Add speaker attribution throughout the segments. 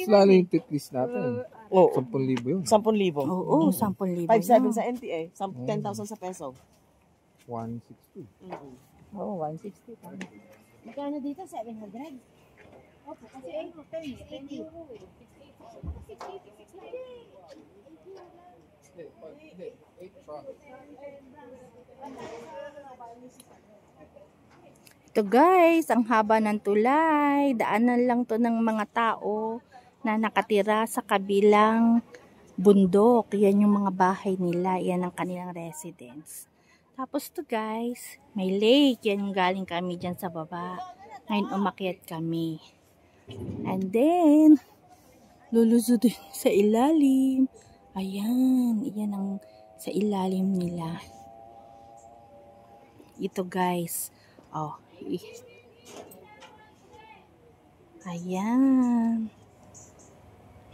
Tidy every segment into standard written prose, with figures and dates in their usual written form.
Speaker 1: Lalo yung titlis natin.
Speaker 2: Oo.
Speaker 1: 10,000 yun.
Speaker 2: 10,000.
Speaker 3: Oo, 10,000.
Speaker 2: 5,700 sa NTA. 10,000 sa peso.
Speaker 1: 160.
Speaker 3: Oo, 160.
Speaker 4: Magkano dito? 700? Opo, kasi ay 80 euro eh. 680.
Speaker 3: Ito guys, ang haba ng tulay. Daanan lang to ng mga tao na nakatira sa kabilang bundok. Yan yung mga bahay nila. Yan ang kanilang residence. Tapos to guys, may lake. Yan yung galing kami dyan sa baba. Ngayon umakyat kami. And then, lulusot sa ilalim. Ayan, yan ang sa ilalim nila. Ito guys. Oh, ayan.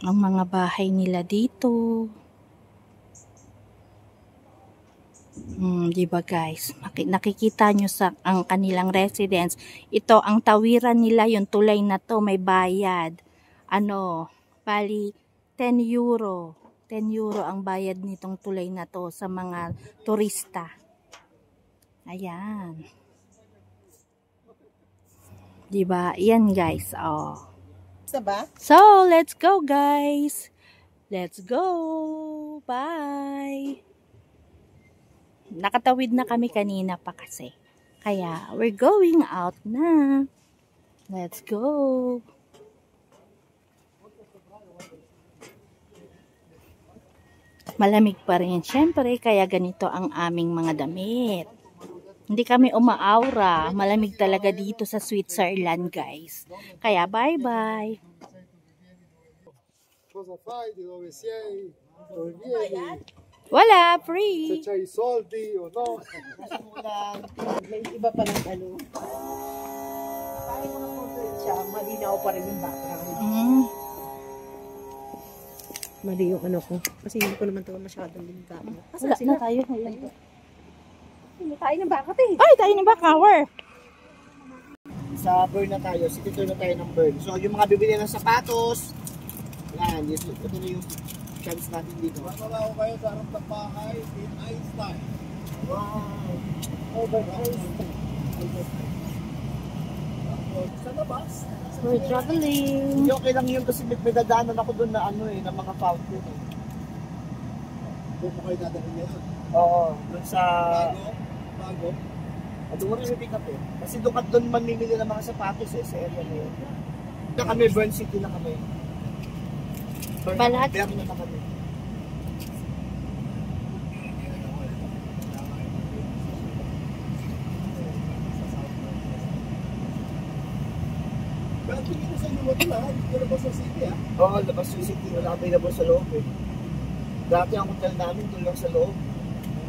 Speaker 3: Ang mga bahay nila dito. Diba guys? Nakikita nyo sa ang kanilang residence. Ito, ang tawiran nila, yung tulay na to, may bayad. Bali, 10 euro. 10 euro ang bayad nitong tulay na to sa mga turista. Ayan. Diba? Yan guys. Oh. So, let's go guys. Let's go. Bye. Nakatawid na kami kanina pa kasi. Kaya, we're going out na. Let's go. Malamig pa rin syempre, kaya ganito ang aming mga damit. Hindi kami umaaura. Malamig talaga dito sa Switzerland, guys. Kaya bye-bye. Wala, free.
Speaker 2: May iba pa ng ano. Kahit mga portrait siya, malinaw pa rin yung background. Mali yung ano ko. Kasi hindi ko naman ito masyadong limitado.
Speaker 3: Wala na tayo.
Speaker 4: Tayo ng baka eh.
Speaker 3: Ay, tayo ng baka. Where?
Speaker 2: Sa Bern na tayo. City tour na tayo ng Bern. So, yung mga bibili ng sapatos. Yan. Ito na yung chance natin dito. Wala ko kayo sa harap ng bahay in Einstein. Wow. Albert Einstein. Sa labas.
Speaker 3: We're traveling.
Speaker 2: Hindi okay lang yun kasi may dadaanan ako doon na na mga fountain. Doon mo kayo dadaanan niya? Oo. Doon sa... Bago? Doon mo rin may pick up eh. Kasi doon mamimili ng mga sapatos sa area na yun. Na kami, Bern City na kami.
Speaker 3: Balat?
Speaker 2: Bern na kami. Pero tingin na sa inyo ito lahat, hindi ka labas sa city Oo, labas sa city. Wala kami labas sa loob eh. Dati ang hotel namin doon lang sa loob.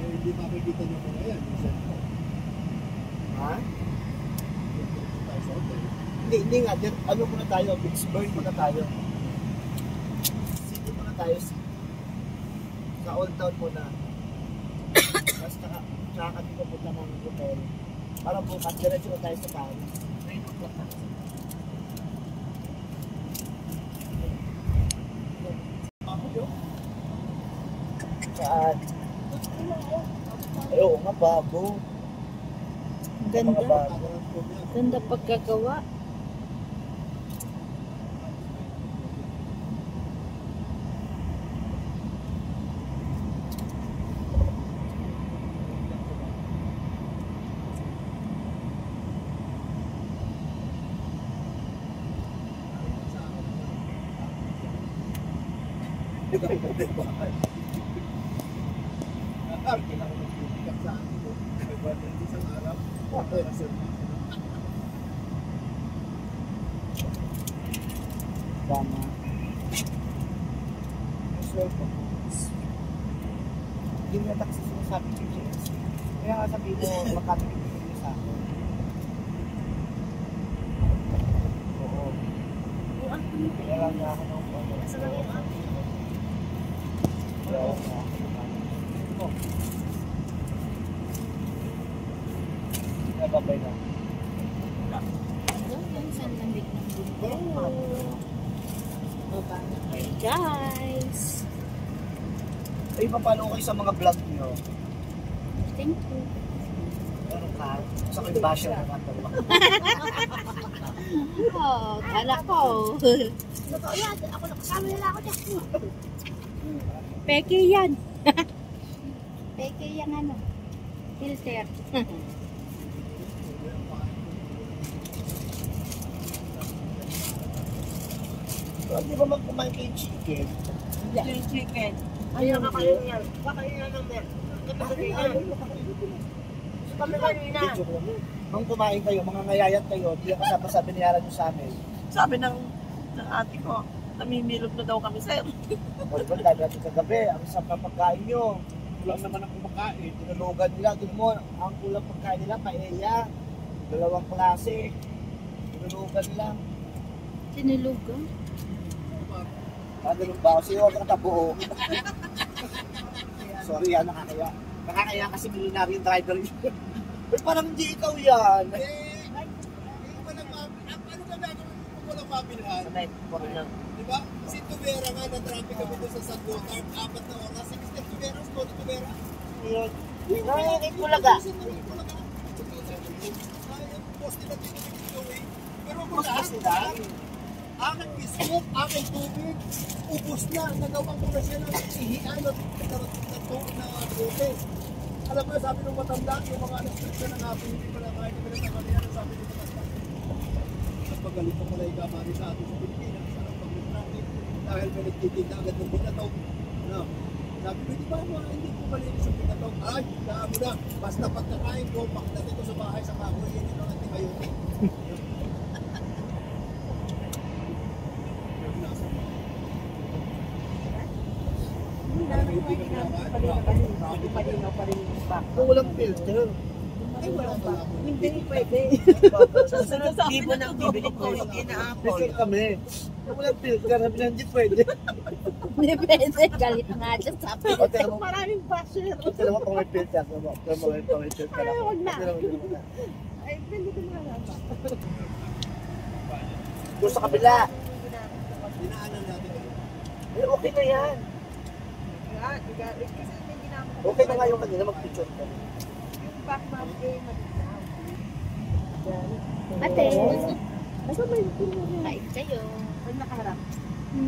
Speaker 2: Hindi makikita nyo ko ngayon. Ha? Hindi nga. Ano muna tayo? Pittsburgh muna tayo. City muna tayo. Sa Old Town muna. Tapos tsaka kami pupunta ng hotel. Para bukas, diretso na tayo sa Paris. 9 o'clock na. Saan? Ay, oo nga, babo.
Speaker 3: Ganda. Ganda pagkagawa.
Speaker 2: Tama. Hindi mo na taxi sinasabi ko siya. Kaya nga sabi mo, magkatipid mo sa akin. Oo. Kaya lang niya ako ng photo. Kaya lang niya ako ng photo. Nababay na.
Speaker 4: Yan, saan lamig ng bundo.
Speaker 3: guys.
Speaker 2: Ay, papalo kayo sa mga vlog nyo.
Speaker 3: Thank you.
Speaker 2: Meron ka. Sa kayo basher naman.
Speaker 3: Oh, kala ko.
Speaker 4: Totoo yan. Ako nakasama nila ako dyan.
Speaker 3: Peke yan. Peke yan ano. Filter.
Speaker 2: Hindi ba magkumain kayo chicken?
Speaker 4: Yung chicken.
Speaker 2: Ayaw ka kayo yan.
Speaker 4: Kakain ng mer.
Speaker 2: Kami kanina. Nung kumain kayo, mga ngayayat kayo, hindi ang kasama sa binayaran nyo sa amin.
Speaker 5: Sabi ng ate ko, namimilog na daw kami, sir.
Speaker 2: O diba, dahil natin kagabi, ang sarap ng pagkain nyo. Kulang naman ang kumakain. Tinulugan nila, doon mo, ang kulang pagkain nila, paella. Dalawang klase. Tinulugan nila.
Speaker 3: Sinulugan?
Speaker 2: Ganun ba? Kasi huwag kang tabuo. Sorry yan, nakakaya. Nakakaya kasi milyonary yung driver yun. Pero parang hindi ikaw yan.
Speaker 6: Ano ka gagawin kung walang mabilhan? Di ba? Si Tubera nga, na-traffic kami doon sa San Gotthard, 4 na oras. 16 Tubera, Tony Tubera.
Speaker 2: Yun. Nakakit ko laga.
Speaker 6: Post nila dito eh. Pero kung lahat na, aking biskup, aking tubig, ubos na. Nagawa ko na siya ng ihian na bote. Alam mo, sabi ng matanda, yung mga restriction ng hapon, hindi pala kahit hindi pala nakalihan, sabi ng matanda. Napagalit ko pala yung kamari sa atin sa Pilipinas, sarap pag-traffic, dahil may nagtitinda agad ng binataw. No. Sabi ko, di ba hindi ko malinis yung binataw? Ay, daan mo na, basta pagkakain ko, pagdating ko sa bahay sa kahoy, hindi lang antibiotic.
Speaker 2: Kung walang filter.
Speaker 5: Ay, wala ba? Hindi pwede. Susunod sa libo ng bibili ko, hindi na apple.
Speaker 2: Filter kami. Kung walang filter, sabi na hindi pwede.
Speaker 3: Hindi pwede. Galit nga siya sa akin.
Speaker 2: O, tira mo.
Speaker 5: Maraming basher.
Speaker 2: Tira mo kung may filter. Tira mo kung may filter.
Speaker 5: Ay, wag na.
Speaker 2: Tira mo.
Speaker 5: Ay, hindi ko na alam.
Speaker 2: Doon sa kabila.
Speaker 6: Dinaanan natin.
Speaker 2: Eh, okay na yan.
Speaker 5: Kasi hindi na ako.
Speaker 2: Okay na nga yung kanina, mag-picture ka.
Speaker 5: Yung back map eh, malinaw.
Speaker 3: Ate.
Speaker 5: Basta may
Speaker 3: Kain kayo.
Speaker 5: pag nakaharap.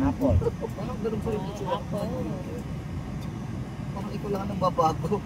Speaker 2: Apple. Parang ganun pa yung picture.
Speaker 3: Apple.
Speaker 2: Parang ikaw lang ang nagbabago.